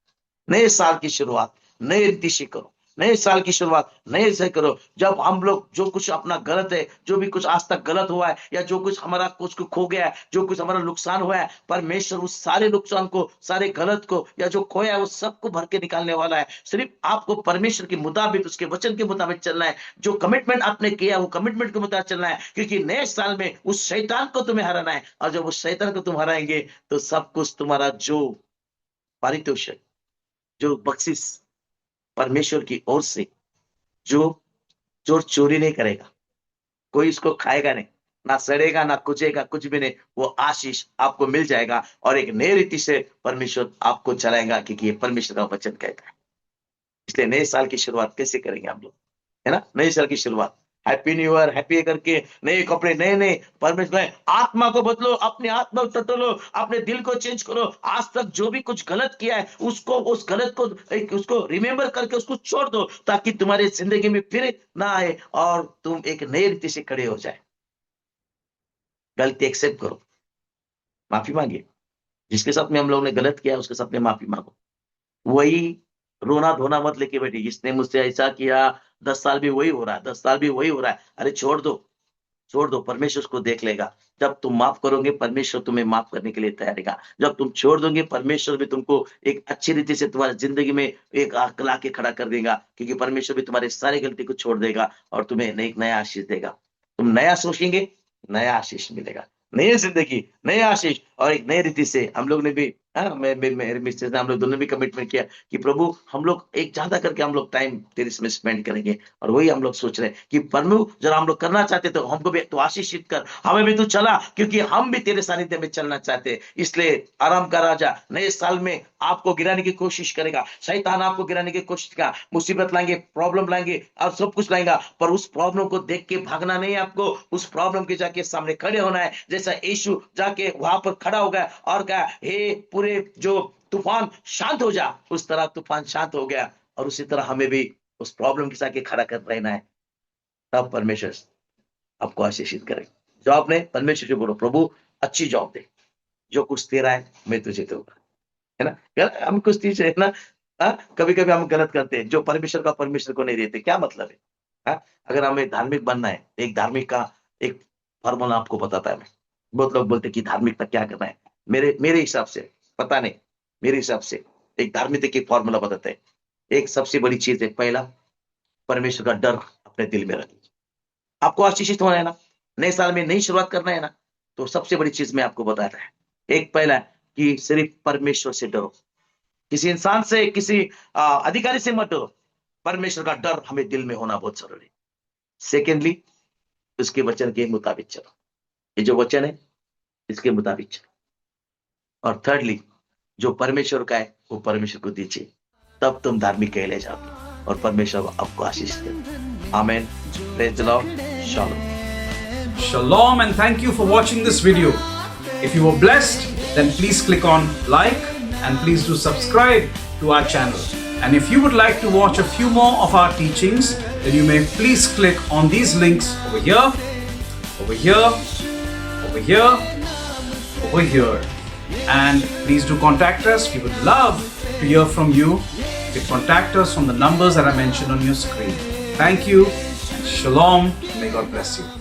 नए साल की शुरुआत नए रीति से करो, नए साल की शुरुआत नए से करो। जब हम लोग जो कुछ अपना गलत है, जो भी कुछ आज तक गलत हुआ है, या जो कुछ हमारा कुछ खो गया है, जो कुछ हमारा नुकसान हुआ है, परमेश्वर उस सारे नुकसान को, सारे गलत को, या जो खोया है, वो सबको भर के निकालने वाला है। सिर्फ आपको परमेश्वर के मुताबिक, उसके वचन के मुताबिक चलना है। जो कमिटमेंट आपने किया, वो कमिटमेंट के मुताबिक चलना है। क्योंकि नए साल में उस शैतान को तुम्हें हराना है। और जब उस शैतान को तुम हराएंगे, तो सब कुछ तुम्हारा जो पारितोषिक, जो बख्शिश परमेश्वर की ओर से, जो चोर चोरी नहीं करेगा, कोई इसको खाएगा नहीं, ना सड़ेगा, ना कुचेगा, कुछ भी नहीं, वो आशीष आपको मिल जाएगा। और एक नई रीति से परमेश्वर आपको चलाएगा, क्योंकि ये परमेश्वर का वचन कहता है। इसलिए नए साल की शुरुआत कैसे करेंगे हम लोग, है ना? नए साल की शुरुआत हैप्पी न्यू ईयर, हैप्पी करके नए कपड़े, नए नए परमेश्वर, आत्मा को बदलो, अपने आत्मा को टटोलो, अपने दिल को चेंज करो। आज तक जो भी कुछ गलत किया है, उसको, उस गलत को, उसको रिमेंबर करके उसको छोड़ दो, ताकि तुम्हारी जिंदगी में फिर ना आए और तुम एक नई रीति से खड़े हो जाए। गलती एक्सेप्ट करो, माफी मांगिए। जिसके साथ में हम लोगों ने गलत किया, उसके साथ में माफी मांगो। वही रोना धोना मत लेके बैठे, इसने मुझसे ऐसा किया, 10 साल भी वही हो रहा है, 10 साल भी वही हो रहा है। अरे छोड़ दो, छोड़ दो, परमेश्वर उसको देख लेगा। जब तुम माफ करोगे, परमेश्वर तुम्हें माफ करने के लिए तैयार रहेगा। जब तुम छोड़ दोगे, परमेश्वर भी तुमको एक अच्छी रीति से तुम्हारी जिंदगी में एक ला के खड़ा कर देगा। क्योंकि परमेश्वर भी तुम्हारे सारी गलती को छोड़ देगा और तुम्हें एक नया आशीष देगा। तुम नया सोचेंगे, नया आशीष मिलेगा, नई जिंदगी, नए आशीष। और एक नई रीति से हम लोग ने भी, मेरे मिस्टर ने, हम लोग दोनों भी कमिटमेंट किया कि प्रभु, हम लोग एक ज्यादा करके हम लोग टाइम तेरे इसमें स्पेंड करेंगे। और वही हम लोग सोच रहे हैं कि प्रभु, जरा हम लोग करना चाहते तो हमको भी तो आशीषित कर, हमें भी तू चला, क्योंकि हम भी तेरे सानिध्य में चलना चाहते हैं। इसलिए आराम का राजा नए साल में आपको गिराने की कोशिश करेगा, शैतान आपको गिराने की कोशिश करेगा, मुसीबत लाएंगे, प्रॉब्लम लाएंगे और सब कुछ लाएगा। पर उस प्रॉब्लम को देख के भागना नहीं है आपको, उस प्रॉब्लम के जाके सामने खड़े होना है। जैसा यीशु जाके वहां पर खड़ा हो गया और कहा, हे पूरे जो तूफान शांत हो जा, उस तरह तूफान शांत हो गया। और उसी तरह हमें भी उस प्रॉब्लम के साथ खड़ा कर रहना है। तब परमेश्वर आपको आशीषित करेगा। जॉब नहीं, परमेश्वर से बोलो, प्रभु अच्छी जॉब दे, जो कुछ तेरा है मैं तुझे दूंगा, है ना? हम कुछ चीज है ना, कभी कभी हम गलत करते हैं, जो परमेश्वर का परमेश्वर को नहीं देते। क्या मतलब है? अगर हमें धार्मिक बनना है, एक धार्मिक का एक फॉर्मूला आपको बताता है। बहुत लोग बोलते कि धार्मिकता क्या करना है। मेरे हिसाब से, पता नहीं, मेरे हिसाब से एक धार्मिकता की फॉर्मूला बताते हैं। एक सबसे बड़ी चीज है, पहला, परमेश्वर का डर अपने दिल में रखिए। आपको आशीषित होना है ना, नए साल में नई शुरुआत करना है ना, तो सबसे बड़ी चीज मैं आपको बताता है। एक पहला कि सिर्फ परमेश्वर से डरो, किसी इंसान से, किसी अधिकारी से मत डरो। परमेश्वर का डर हमें दिल में होना बहुत जरूरी। सेकेंडली, उसके वचन के मुताबिक चलो, ये जो वचन है इसके मुताबिक चलो। और थर्डली, जो परमेश्वर का है वो परमेश्वर को दीजिए, तब तुम धार्मिक कहले जाओगे और परमेश्वर आपको आशीष दे। आमीन। Praise the Lord. Shalom. Shalom and thank you for watching this video. If you were blessed, then please click on like and please do subscribe to our channel. And if you would like to watch a few more of our teachings, then you may please click on these links over here, over here, over here, over here. And please do contact us. We would love to hear from you. You can contact us from the numbers that are mentioned on your screen. Thank you and shalom. May God bless you.